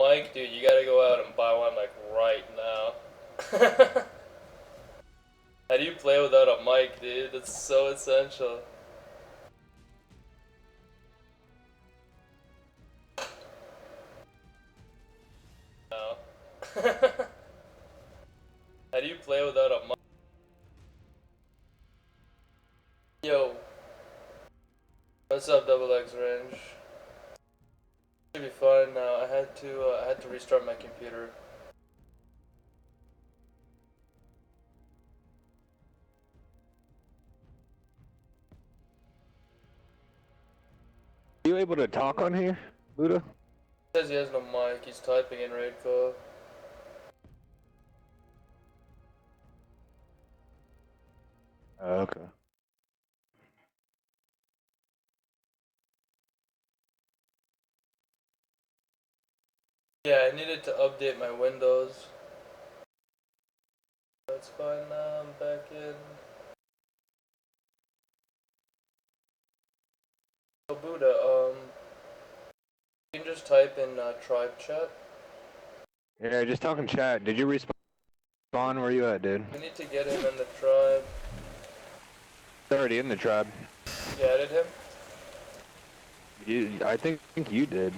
mic, dude, you gotta go out and buy one like right now. How do you play without a mic, dude? That's so essential. No. How do you play without a mic? Yo. What's up, Double X Range? Should be fine now. I had to restart my computer. Are you able to talk on here, Buddha? He says he has no mic. He's typing in raid call. Okay. Yeah, I needed to update my Windows. That's fine now. I'm back in. So Buddha, you can just type in tribe chat. Yeah, just talking chat. Did you respawn? Where you at, dude? We need to get him in the tribe. He's already in the tribe. You added him? I think you did.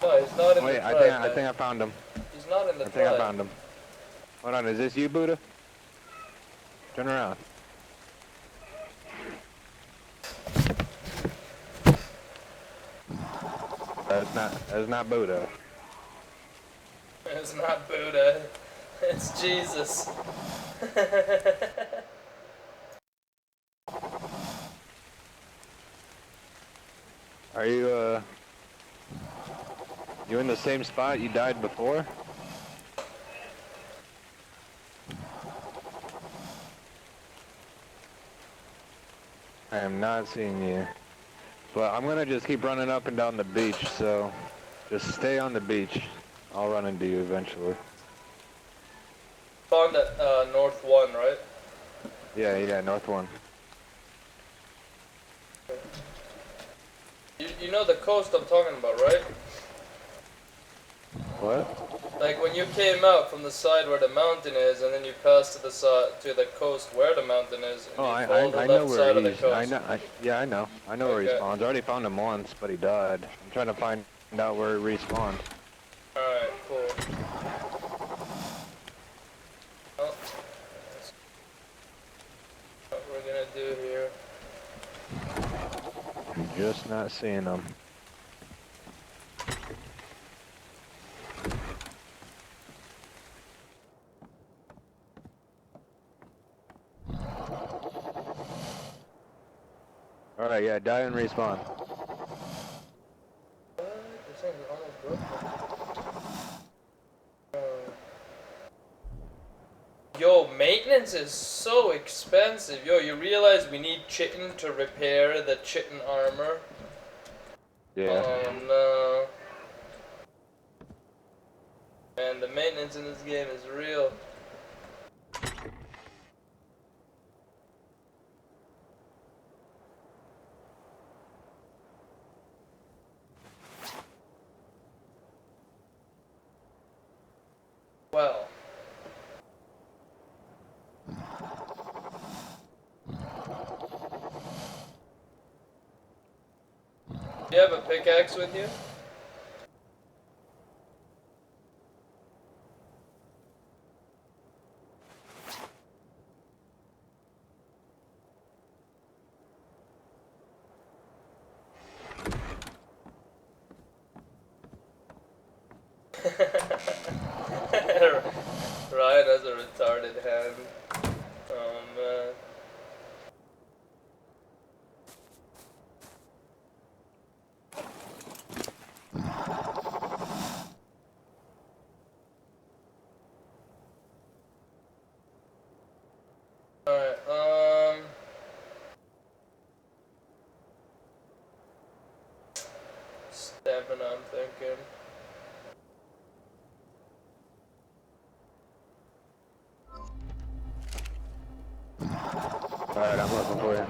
No, he's not in the Wait, tribe. I think I found him. He's not in the I tribe. think I found him. Hold on, is this you, Buddha? Turn around. That's not Buddha. It's not Buddha. It's Jesus. Are you you in the same spot you died before? I am not seeing you. But I'm gonna just keep running up and down the beach, so just stay on the beach. I'll run into you eventually. Found at North 1, right? Yeah, North 1. You know the coast I'm talking about, right? What? Like when you came out from the side where the mountain is, and then you pass to the side to the coast where the mountain is, and Oh, you follow the I left know where side of the he's. coast. I know. I know where he Okay. spawns. I already found him once, but he died. I'm trying to find out where he respawned. Alright, cool. Well, that's what we're gonna do here. I'm just not seeing him. All right, yeah, die and respawn. What? This thing's almost broken. Yo, maintenance is so expensive. Yo, you realize we need chitin to repair the chitin armor? Yeah. Oh no. Man, the maintenance in this game is real. Well. Do you have a pickaxe with you? Ryan has a retarded hand. Oh man. Alright, stamina, I'm thinking. All right, I'm looking for you.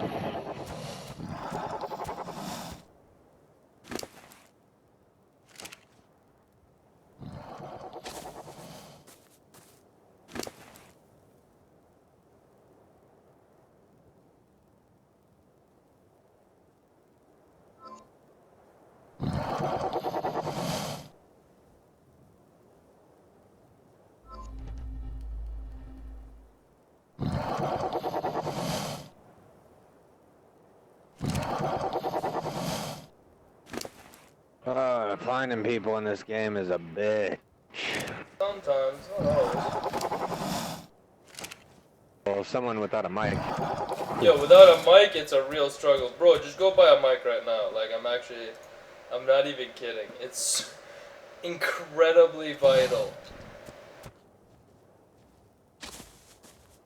Finding people in this game is a bitch. Sometimes, not always. Well, someone without a mic. Yo, without a mic, it's a real struggle. Bro, just go buy a mic right now. Like, I'm not even kidding. It's incredibly vital.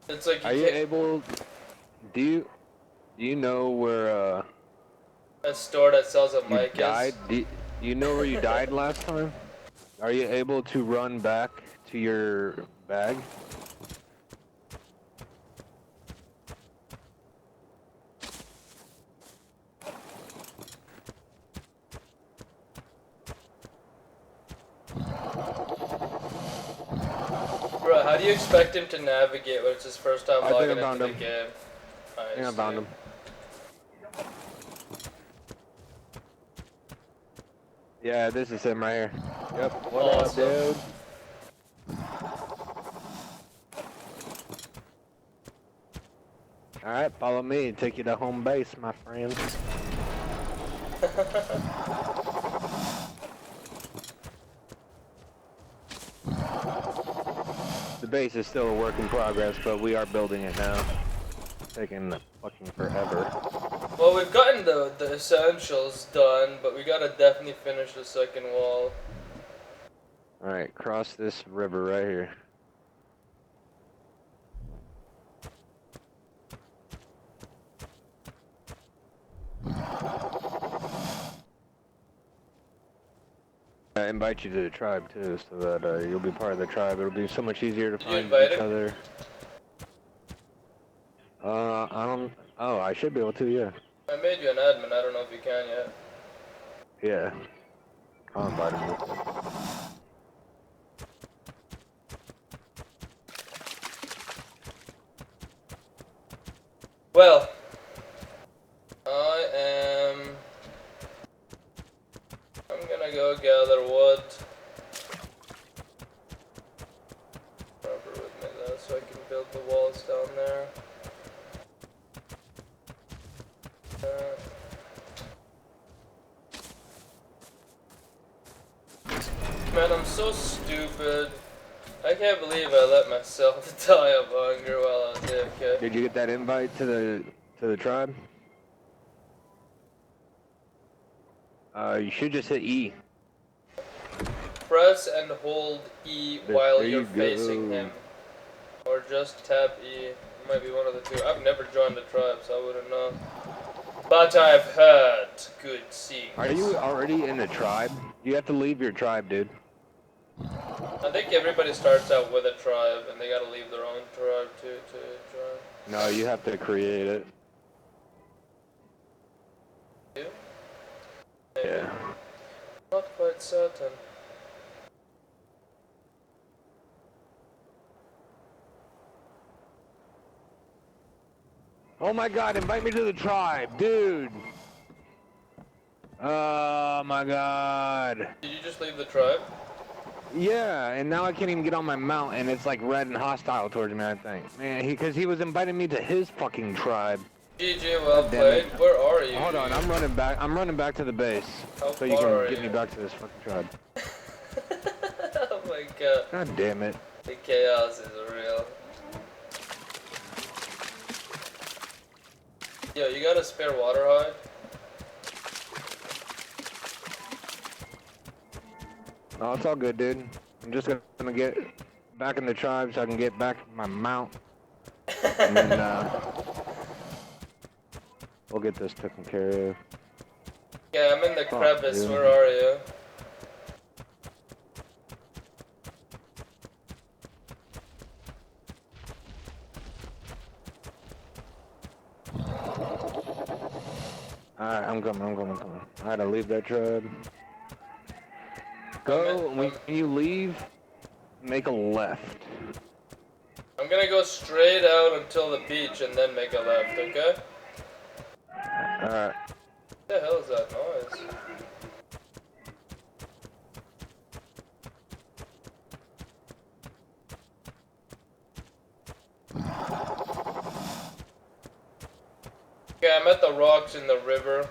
It's like Are you able? Do you know where a store that sells a you mic died? is. Do you know where you died last time? Are you able to run back to your bag? Bro, how do you expect him to navigate when it's his first time logging into the game? I think I found him. Yeah, this is him right here. Yep. What up, dude? Alright, follow me and take you to home base, my friend. The base is still a work in progress, but we are building it now. It's taking fucking forever. Well, we've gotten the essentials done, but we gotta definitely finish the second wall. Alright, cross this river right here. I invite you to the tribe too, so that you'll be part of the tribe. It'll be so much easier to find each other. I don't. Oh, I should be able to. Yeah. I made you an admin. I don't know if you can yet. Yeah. I'll invite him. Well, I'm gonna go gather wood. Rubber with me though, so I can build the walls down there. Man, I'm so stupid. I can't believe I let myself die of hunger while I was AFK. Did you get that invite to the tribe? You should just hit E. Press and hold E while you're facing him. Or just tap E. It might be one of the two. I've never joined the tribe, so I wouldn't know. But I've heard good things. Are you already in the tribe? You have to leave your tribe, dude. I think everybody starts out with a tribe, and they gotta leave their own tribe to join. No, you have to create it. You? Yeah. Not quite certain. Oh my god, invite me to the tribe, dude! Oh my god. Did you just leave the tribe? Yeah, and now I can't even get on my mount, and it's like red and hostile towards me, I think. Man, because he was inviting me to his fucking tribe. GG, well played. Where are you? Hold on, I'm running back to the base. How so you can get me back to this fucking tribe. Oh my god. God damn it. The chaos is real. Yo, you got a spare water hide? Oh, it's all good, dude. I'm just gonna get back in the tribe so I can get back my mount. And then, we'll get this taken care of. Yeah, I'm in the crevice. Where are you? Alright, I'm coming. I had to leave that tribe. Go, when you leave, make a left. I'm gonna go straight out until the beach and then make a left, okay? Alright. What the hell is that noise? Okay, I'm at the rocks in the river.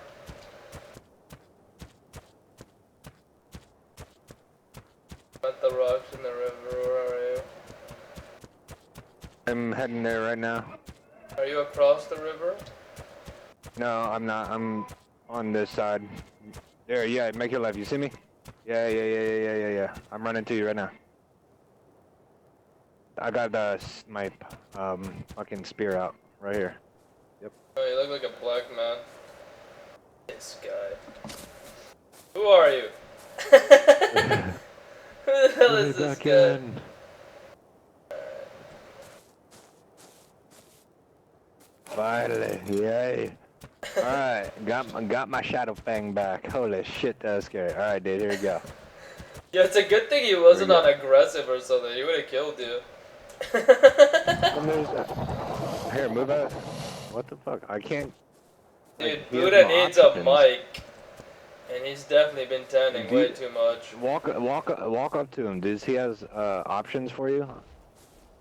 the rocks in the river. Where are you? I'm heading there right now. Are you across the river? No, I'm not. I'm on this side. There, yeah, make your left. You see me? Yeah. I'm running to you right now. I got my fucking spear out right here. Yep. Oh, you look like a black man. This guy. Who are you? Who the hell is this guy? Finally, yay. Alright, got my shadow fang back. Holy shit, that was scary. Alright, dude, here we go. Yeah, it's a good thing he wasn't on aggressive or something. He would have killed you. Here, move out. What the fuck? I can't. Dude, like, Buddha needs a mic. And he's definitely been tanning way too much. Walk up to him, dude. He has options for you.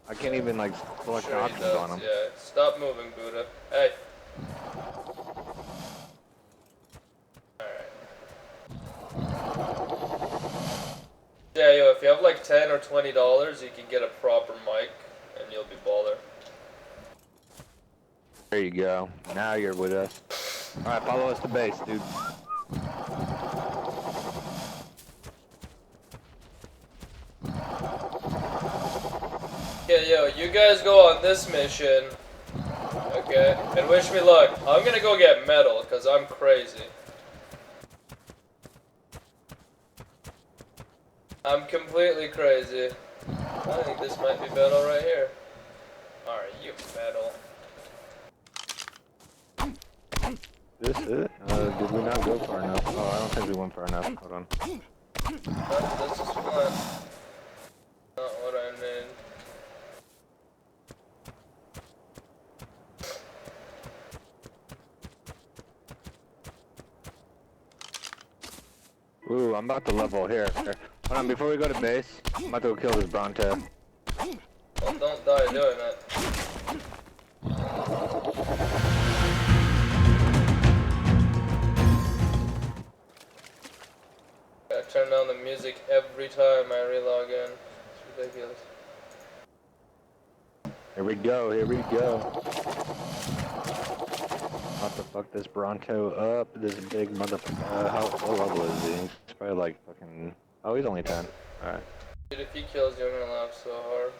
I can't even like select Sure options does, on him. Yeah, stop moving, Buddha. Hey. Yeah, yo, if you have like $10 or $20, you can get a proper mic, and you'll be baller. There you go. Now you're with us. Alright, follow us to base, dude. Yeah, yo, you guys go on this mission, okay, and wish me luck. I'm gonna go get metal, because I'm crazy. I'm completely crazy. I think this might be metal right here. Alright, you metal. This it? Did we not go far enough? Oh, I don't think we went far enough. Hold on. This is fun. Not what I need. Ooh, I'm about to level here. Hold on, before we go to base, I'm about to go kill this Bronto. Well, don't die doing that. Gotta turn down the music every time I relog in. It's ridiculous. Here we go, here we go. About to fuck this Bronto up. This big motherfucker. How level is he? He's probably like fucking. Oh, he's only 10. Alright. Dude, if he kills you, I'm gonna laugh so hard.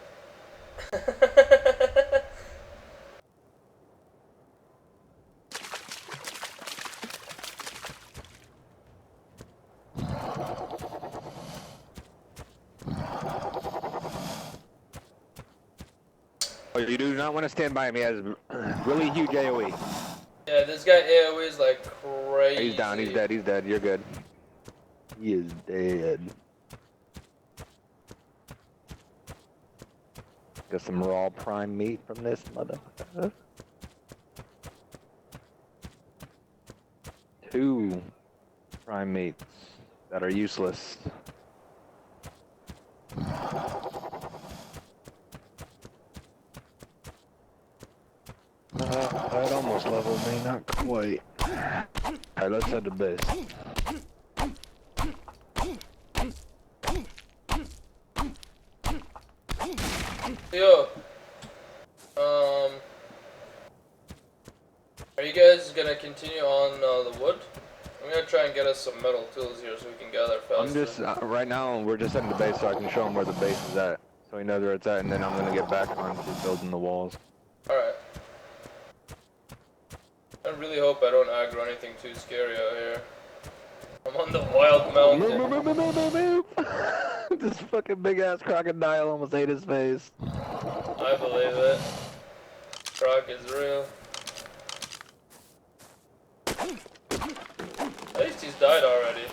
Oh, you do not want to stand by him. He has really huge AoE. Yeah, this guy AoE is like crazy. He's down, he's dead, he's dead. You're good. He is dead. Got some raw prime meat from this motherfucker. 2 prime meats that are useless. That almost leveled me, not quite. Alright, let's head to base. Yo, are you guys gonna continue on the wood? I'm gonna try and get us some metal tools here so we can gather faster. I'm just, right now, we're just heading to base so I can show him where the base is at. So he knows where it's at, and then I'm gonna get back onto building the walls. Alright. I really hope I don't aggro anything too scary out here. I'm on the wild mountain. This fucking big ass crocodile almost ate his face. I believe it. Croc is real. At least he's died already.